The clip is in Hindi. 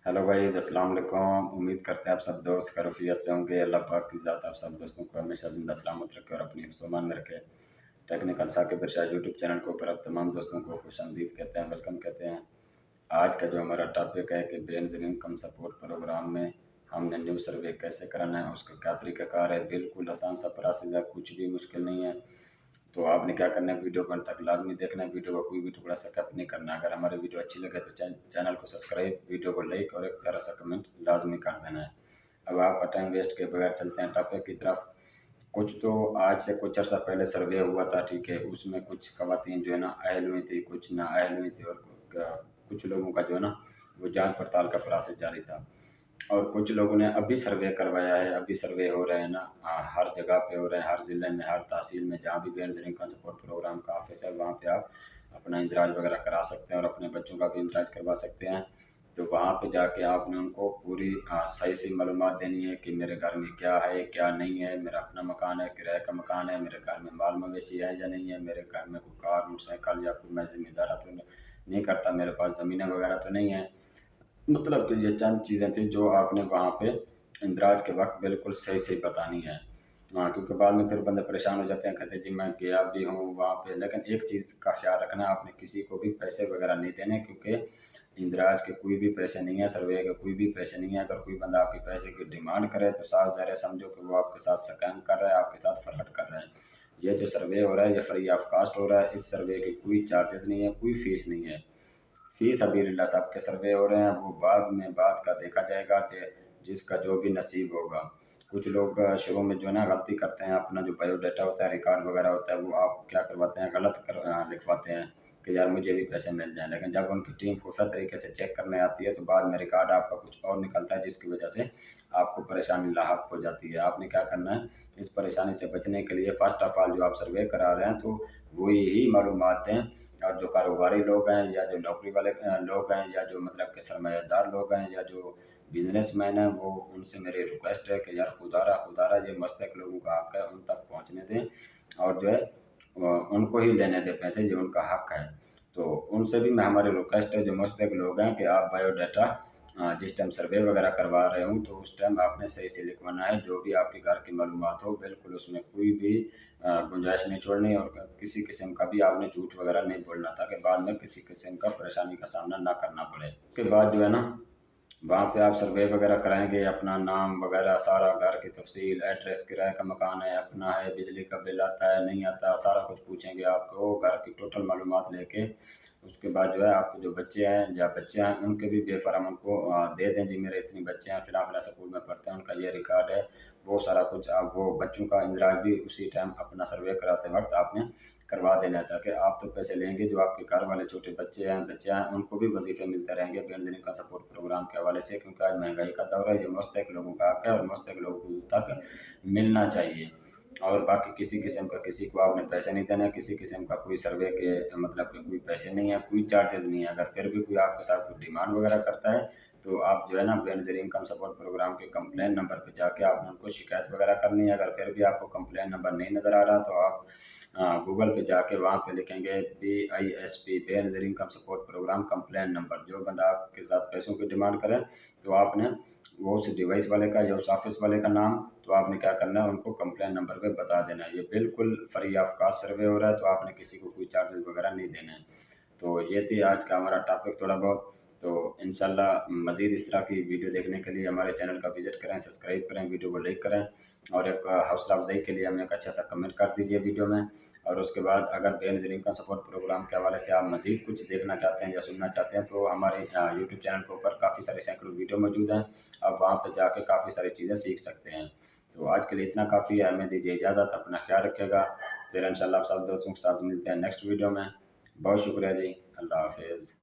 हेलो गाइस, अस्सलाम वालेकुम। उम्मीद करते हैं आप सब दोस्त खैरियत से होंगे। अल्लाह पाक की ज़ात आप सब दोस्तों को हमेशा ज़िंदा सलामत रखे और अपनी हिफ्ज़-ओ-अमान में रखे। टेक्निकल साकिब इरशाद यूट्यूब चैनल के ऊपर आप तमाम दोस्तों को खुशामदीद कहते हैं, वेलकम कहते हैं। आज का जो हमारा टॉपिक है कि बेनज़ीर इनकम सपोर्ट प्रोग्राम में हमने न्यू सर्वे कैसे कराना है, उसका क्या तरीक़ाकार है। बिल्कुल आसान सा प्रोसेस है, कुछ भी मुश्किल नहीं है। तो आपने क्या करना है, वीडियो को अंत तक लाजमी देखना है। वीडियो का कोई भी टुकड़ा स्किप नहीं करना। अगर हमारी वीडियो अच्छी लगे तो चैनल को सब्सक्राइब, वीडियो को लाइक और एक प्यारा सा कमेंट लाजमी कर देना है। अब आपका टाइम वेस्ट किए बगैर चलते हैं टॉपिक की तरफ। कुछ तो आज से कुछ अर्सा पहले सर्वे हुआ था, ठीक है। उसमें कुछ खवातीन जो है ना अहल हुई थी, कुछ ना अहल हुई थी, और कुछ लोगों का जो है ना वो जांच पड़ताल का प्रोसेस जारी था। और कुछ लोगों ने अभी सर्वे करवाया है, अभी सर्वे हो रहे हैं ना। हर जगह पे हो रहे हैं, हर ज़िले में, हर तहसील में, जहाँ भी बेनज़ीर इनकम सपोर्ट प्रोग्राम का ऑफिस है वहाँ पे आप अपना इंदराज वगैरह करा सकते हैं और अपने बच्चों का भी इंदराज करवा सकते हैं। तो वहाँ पे जाके आपने उनको पूरी सही सी मालूमात देनी है कि मेरे घर में क्या है, क्या नहीं है, मेरा अपना मकान है, किराए का मकान है, मेरे घर में माल मवेशी है या नहीं है, मेरे घर में कोई कार मोटरसाइकिल या कोई मैं ज़िम्मेदार तो नहीं करता, मेरे पास ज़मीनें वगैरह तो नहीं है। मतलब कि ये चंद चीज़ें थी जो आपने वहाँ पे इंदराज के वक़्त बिल्कुल सही-सही बतानी है। क्योंकि बाद में फिर बंदे परेशान हो जाते हैं, कहते हैं जी मैं गया भी हूँ वहाँ पे, लेकिन एक चीज़ का ख़्याल रखना है, आपने किसी को भी पैसे वग़ैरह नहीं देने, क्योंकि इंदराज के कोई भी पैसे नहीं है, सर्वे के कोई भी पैसे नहीं है। अगर कोई बंदा आपके पैसे की डिमांड करे तो साफ-ज़ाहिर है, समझो कि वो आपके साथ स्कैम कर रहा है, आपके साथ फ्रॉड कर रहा है। ये जो सर्वे हो रहा है ये फ्री ऑफ कॉस्ट हो रहा है, इस सर्वे के कोई चार्जेज़ नहीं है, कोई फ़ीस नहीं है। फ़ी सबीलिल्लाह सबके सर्वे हो रहे हैं, वो बाद में बाद का देखा जाएगा कि जिसका जो भी नसीब होगा। कुछ लोग शुरू में जो है ना गलती करते हैं, अपना जो बायोडाटा होता है, रिकॉर्ड वगैरह होता है, वो आप क्या करवाते हैं, गलत लिखवाते हैं कि यार मुझे भी पैसे मिल जाएँ। लेकिन जब उनकी टीम फुर्सत तरीके से चेक करने आती है तो बाद में रिकॉर्ड आपका कुछ और निकलता है, जिसकी वजह से आपको परेशानी लाहक हो जाती है। आपने क्या करना है, इस परेशानी से बचने के लिए फ़र्स्ट ऑफ ऑल जो आप सर्वे करा रहे हैं तो वो यही मालूमात दें। और जो कारोबारी लोग हैं या जो नौकरी वाले लोग हैं या जो मतलब कि सरमायादार लोग हैं या जो बिजनेसमैन हैं, वो उनसे मेरी रिक्वेस्ट है कि यार खुदारा ये मुस्तहिक लोगों का हक है, उन तक पहुंचने दें और जो है उनको ही लेने दें पैसे, जो उनका हक है। तो उनसे भी मैं हमारी रिक्वेस्ट है, जो मुस्तहिक लोग हैं, कि आप बायोडाटा जिस टाइम सर्वे वगैरह करवा रहे हूँ तो उस टाइम आपने सही से लिखवाना है। जो भी आपके घर की मालूमात हो बिल्कुल उसमें कोई भी गुंजाइश नहीं छोड़नी, और किसी किस्म का भी आपने झूठ वगैरह नहीं बोलना, ताकि बाद में किसी किस्म का परेशानी का सामना ना करना पड़े। उसके बाद जो है ना वहाँ पे आप सर्वे वगैरह कराएँगे, अपना नाम वगैरह सारा, घर की तफ़सील, एड्रेस, किराए का मकान है, अपना है, बिजली का बिल आता है, नहीं आता, सारा कुछ पूछेंगे आपको, घर की टोटल मालूमात लेके। उसके बाद जो है आपके जो बच्चे हैं या बच्चियाँ हैं उनके भी बेफ़र्म उनको दे दें, जी मेरे इतने बच्चे हैं, फ़िलहाल स्कूल में पढ़ते हैं, उनका ये रिकॉर्ड है। वो सारा कुछ आप वो बच्चों का इंदराज भी उसी टाइम अपना सर्वे कराते वक़्त आपने करवा देना है, ताकि आप तो पैसे लेंगे, जो आपके घर वाले छोटे बच्चे हैं, बच्चियाँ हैं, उनको भी वज़ीफ़े मिलते रहेंगे बेनज़ीर का सपोर्ट प्रोग्राम के हवाले से, क्योंकि आज महँगाई का दौर है। ये मुस्तहिक लोगों का हक़ है और मुस्तहिक लोगों को तक मिलना चाहिए। और बाकी किसी किस्म का किसी को आपने पैसे नहीं देने, किसी किस्म का कोई सर्वे के मतलब कि कोई पैसे नहीं है, कोई चार्जेज़ नहीं है। अगर फिर भी कोई आपके साथ कोई डिमांड वग़ैरह करता है तो आप जो है ना बेनज़ीर इनकम सपोर्ट प्रोग्राम के कंप्लेन नंबर पे जाके आपने उनको शिकायत वग़ैरह करनी है। अगर फिर भी आपको कंप्लेन नंबर नहीं नज़र आ रहा तो आप गूगल पे जाके वहाँ पे लिखेंगे BISP Benazir income support programme complain number. जो बंदा आपके साथ पैसों की डिमांड करे तो आपने वो उस डिवाइस वाले का या उस ऑफ़िस वाले का नाम, तो आपने क्या करना है उनको कंप्लेन नंबर पे बता देना है। ये बिल्कुल फ्री ऑफ कॉस्ट सर्वे हो रहा है, तो आपने किसी को कोई चार्जेज़ वग़ैरह नहीं देने हैं। तो ये थी आज का हमारा टॉपिक थोड़ा बहुत। तो इंशाल्लाह मज़ीद इस तरह की वीडियो देखने के लिए हमारे चैनल का विज़िट करें, सब्सक्राइब करें, वीडियो को लाइक करें और एक हौसला अफ़ज़ाई के लिए हमें एक अच्छा सा कमेंट कर दीजिए वीडियो में। और उसके बाद अगर बेनज़ीर इनकम सपोर्ट प्रोग्राम के हवाले से आप मज़ीद कुछ देखना चाहते हैं या सुनना चाहते हैं तो हमारे यूट्यूब चैनल के ऊपर काफ़ी सारे सैकड़ों वीडियो मौजूद हैं। आप वहाँ पे जाके काफ़ी सारी चीज़ें सीख सकते हैं। तो आज के लिए इतना काफ़ी है, हमें दीजिए इजाज़त, अपना ख्याल रखिएगा। फिर इंशाल्लाह आप सब दोस्तों के साथ मिलते हैं नेक्स्ट वीडियो में। बहुत शुक्रिया जी, अल्लाह हाफ़िज़।